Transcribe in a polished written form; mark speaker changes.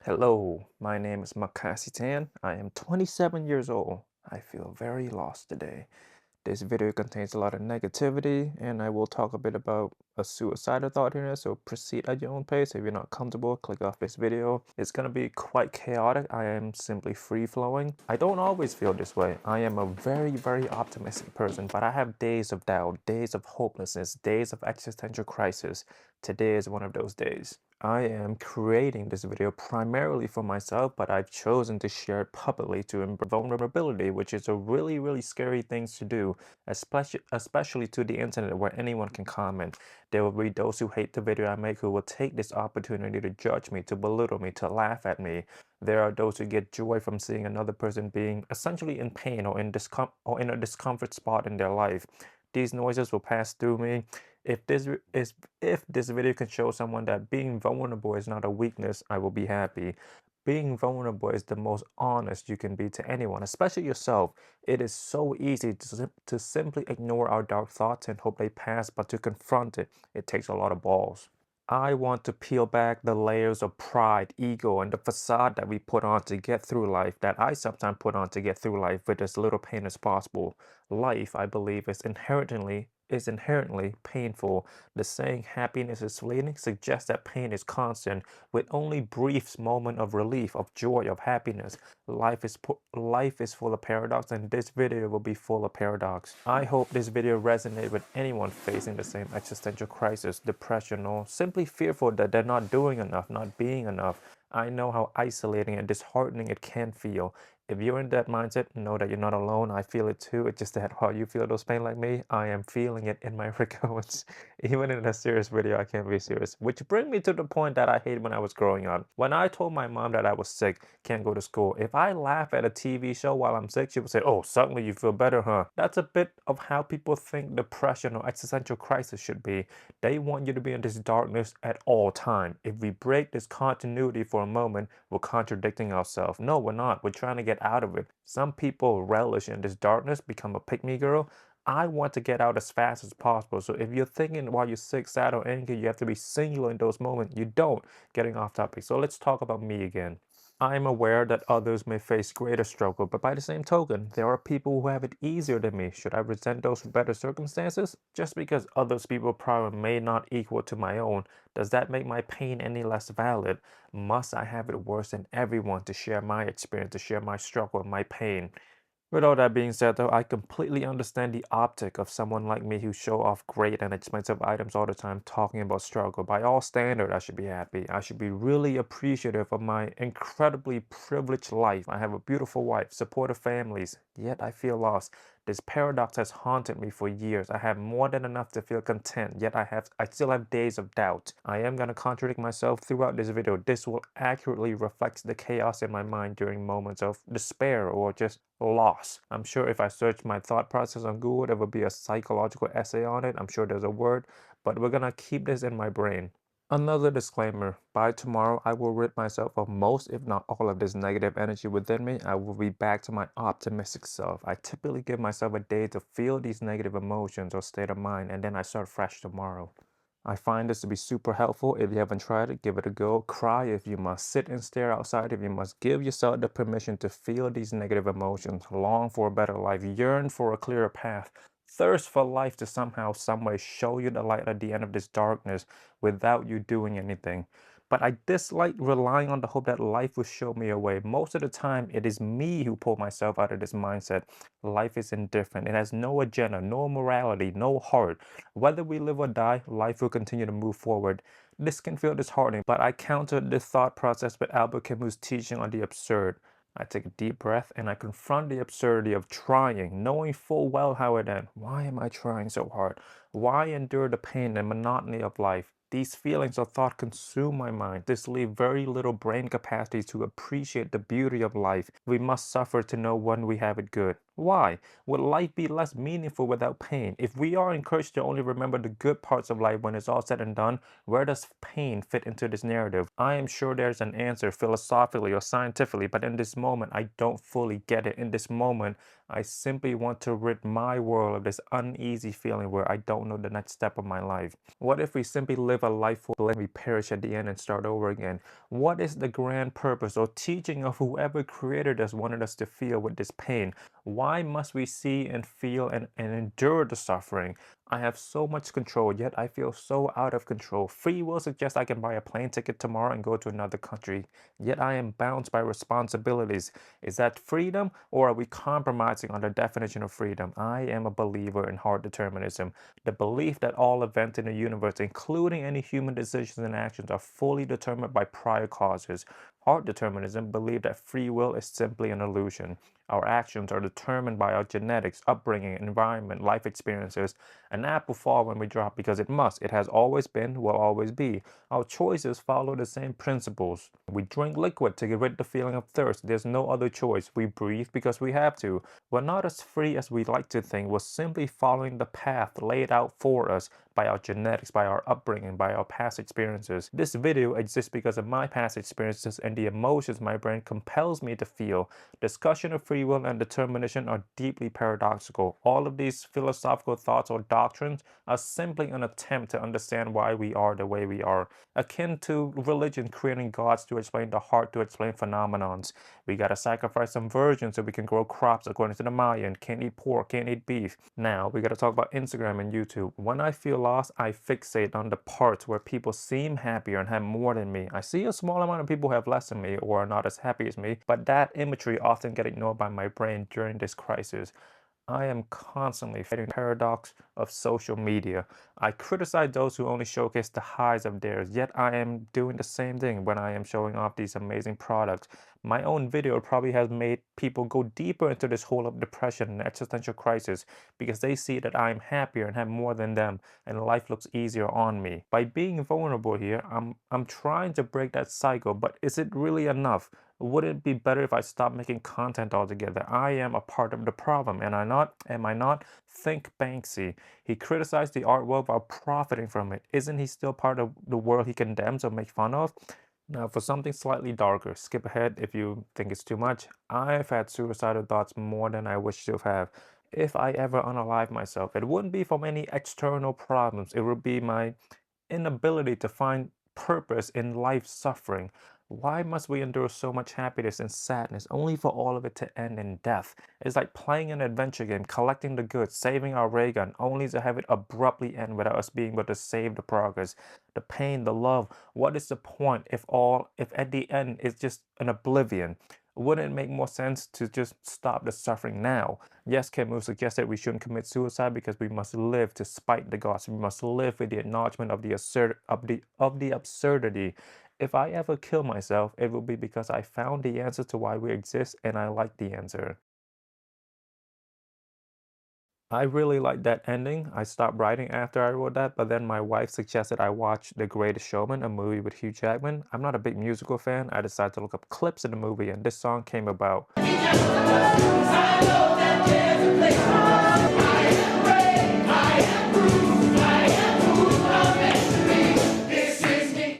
Speaker 1: Hello, my name is Makasy Tan. I am 27 years old. I feel very lost today. This video contains a lot of negativity, and I will talk a bit about a suicidal thought here, so proceed at your own pace. If you're not comfortable, click off this video. It's gonna be quite chaotic. I am simply free-flowing. I don't always feel this way. I am a very optimistic person, but I have days of doubt, days of hopelessness, days of existential crisis. Today is one of those days. I am creating this video primarily for myself, but I've chosen to share it publicly to embrace vulnerability, which is a really scary thing to do, especially to the internet where anyone can comment. There will be those who hate the video I make who will take this opportunity to judge me, to belittle me, to laugh at me. There are those who get joy from seeing another person being essentially in pain or in a discomfort spot in their life. These noises will pass through me. If if this video can show someone that being vulnerable is not a weakness, I will be happy. Being vulnerable is the most honest you can be to anyone, especially yourself. It is so easy to simply ignore our dark thoughts and hope they pass, but to confront it, it takes a lot of balls. I want to peel back the layers of pride, ego, and the facade that we put on to get through life, that I sometimes put on to get through life with as little pain as possible. Life, I believe, is inherently painful. The saying happiness is fleeting suggests that pain is constant, with only brief moments of relief, of joy, of happiness. Life is full of paradox, and this video will be full of paradox. I hope this video resonates with anyone facing the same existential crisis, depression, or simply fearful that they're not doing enough, not being enough. I know how isolating and disheartening it can feel. If you're in that mindset, know that you're not alone. I feel it too. It's just that while you feel those pain like me, I am feeling it in my recurrence. Even in a serious video, I can't be serious. Which brings me to the point that I hated when I was growing up. When I told my mom that I was sick, can't go to school, if I laugh at a TV show while I'm sick, she would say, "Oh, suddenly you feel better, huh?" That's a bit of how people think depression or existential crisis should be. They want you to be in this darkness at all time. If we break this continuity for a moment, we're contradicting ourselves. No, we're not. We're trying to get out of it. Some people relish in this darkness, become a pick me girl. I want to get out as fast as possible. So if you're thinking while you're sick, sad, or angry, you have to be singular in those moments, you don't. Getting off topic. So let's talk about me again. I'm aware that others may face greater struggle, but by the same token, there are people who have it easier than me. Should I resent those with better circumstances? Just because others' people problem may not equal to my own, does that make my pain any less valid? Must I have it worse than everyone to share my experience, to share my struggle and my pain? With all that being said, though, I completely understand the optic of someone like me who show off great and expensive items all the time talking about struggle. By all standards, I should be happy. I should be really appreciative of my incredibly privileged life. I have a beautiful wife, supportive families, yet I feel lost. This paradox has haunted me for years. I have more than enough to feel content, yet I still have days of doubt. I am gonna contradict myself throughout this video. This will accurately reflect the chaos in my mind during moments of despair or just loss. I'm sure if I search my thought process on Google, there will be a psychological essay on it. I'm sure there's a word, but we're gonna keep this in my brain. Another disclaimer, by tomorrow I will rid myself of most, if not all of this negative energy within me. I will be back to my optimistic self. I typically give myself a day to feel these negative emotions or state of mind, and then I start fresh tomorrow. I find this to be super helpful. If you haven't tried it, give it a go. Cry if you must. Sit and stare outside if you must. Give yourself the permission to feel these negative emotions. Long for a better life. Yearn for a clearer path. Thirst for life to somehow, someway show you the light at the end of this darkness without you doing anything. But I dislike relying on the hope that life will show me a way. Most of the time, it is me who pull myself out of this mindset. Life is indifferent. It has no agenda, no morality, no heart. Whether we live or die, life will continue to move forward. This can feel disheartening, but I countered this thought process with Albert Camus' teaching on the absurd. I take a deep breath and I confront the absurdity of trying, knowing full well how it ends. Why am I trying so hard? Why endure the pain and monotony of life? These feelings of thought consume my mind. This leaves very little brain capacity to appreciate the beauty of life. We must suffer to know when we have it good. Why? Would life be less meaningful without pain? If we are encouraged to only remember the good parts of life when it's all said and done, where does pain fit into this narrative? I am sure there's an answer philosophically or scientifically, but in this moment, I don't fully get it. In this moment, I simply want to rid my world of this uneasy feeling where I don't know the next step of my life. What if we simply live a life full and we perish at the end and start over again? What is the grand purpose or teaching of whoever created us wanted us to feel with this pain? Why must we see and feel and endure the suffering? I have so much control, yet I feel so out of control. Free will suggests I can buy a plane ticket tomorrow and go to another country, yet I am bound by responsibilities. Is that freedom, or are we compromising on the definition of freedom? I am a believer in hard determinism, the belief that all events in the universe, including any human decisions and actions, are fully determined by prior causes. Hard determinism believes that free will is simply an illusion. Our actions are determined by our genetics, upbringing, environment, life experiences. An apple falls when we drop because it must. It has always been, will always be. Our choices follow the same principles. We drink liquid to get rid of the feeling of thirst. There's no other choice. We breathe because we have to. We're not as free as we like to think. We're simply following the path laid out for us by our genetics, by our upbringing, by our past experiences. This video exists because of my past experiences and the emotions my brain compels me to feel. Discussion of free will and determination are deeply paradoxical. All of these philosophical thoughts or doctrines are simply an attempt to understand why we are the way we are, akin to religion creating gods to explain the heart to explain phenomenons. We gotta sacrifice some virgins so we can grow crops according to the Mayan. Can't eat pork, can't eat beef. Now, we gotta talk about Instagram and YouTube. When I feel lost, I fixate on the parts where people seem happier and have more than me. I see a small amount of people who have less than me or are not as happy as me, but that imagery often get ignored by my brain during this crisis. I am constantly fighting the paradox of social media. I criticize those who only showcase the highs of theirs, yet I am doing the same thing when I am showing off these amazing products. My own video probably has made people go deeper into this hole of depression and existential crisis because they see that I am happier and have more than them and life looks easier on me. By being vulnerable here, I'm trying to break that cycle, but is it really enough? Would it be better if I stopped making content altogether? I am a part of the problem, and I not? Am I not? Think Banksy. He criticized the art world while profiting from it. Isn't he still part of the world he condemns or makes fun of? Now, for something slightly darker, skip ahead if you think it's too much. I've had suicidal thoughts more than I wish to have. If I ever unalive myself, it wouldn't be from any external problems. It would be my inability to find purpose in life's suffering. Why must we endure so much happiness and sadness only for all of it to end in death? It's like playing an adventure game, collecting the goods, saving our ray gun, only to have it abruptly end without us being able to save the progress. The pain, the love, what is the point if at the end it's just an oblivion? Wouldn't it make more sense to just stop the suffering now? Yes, Camus suggested we shouldn't commit suicide because we must live to spite the gods. We must live with the acknowledgement of the absurdity. If I ever kill myself, it will be because I found the answer to why we exist and I like the answer. I really like that ending. I stopped writing after I wrote that, but then my wife suggested I watch The Greatest Showman, a movie with Hugh Jackman. I'm not a big musical fan. I decided to look up clips of the movie, and this song came about.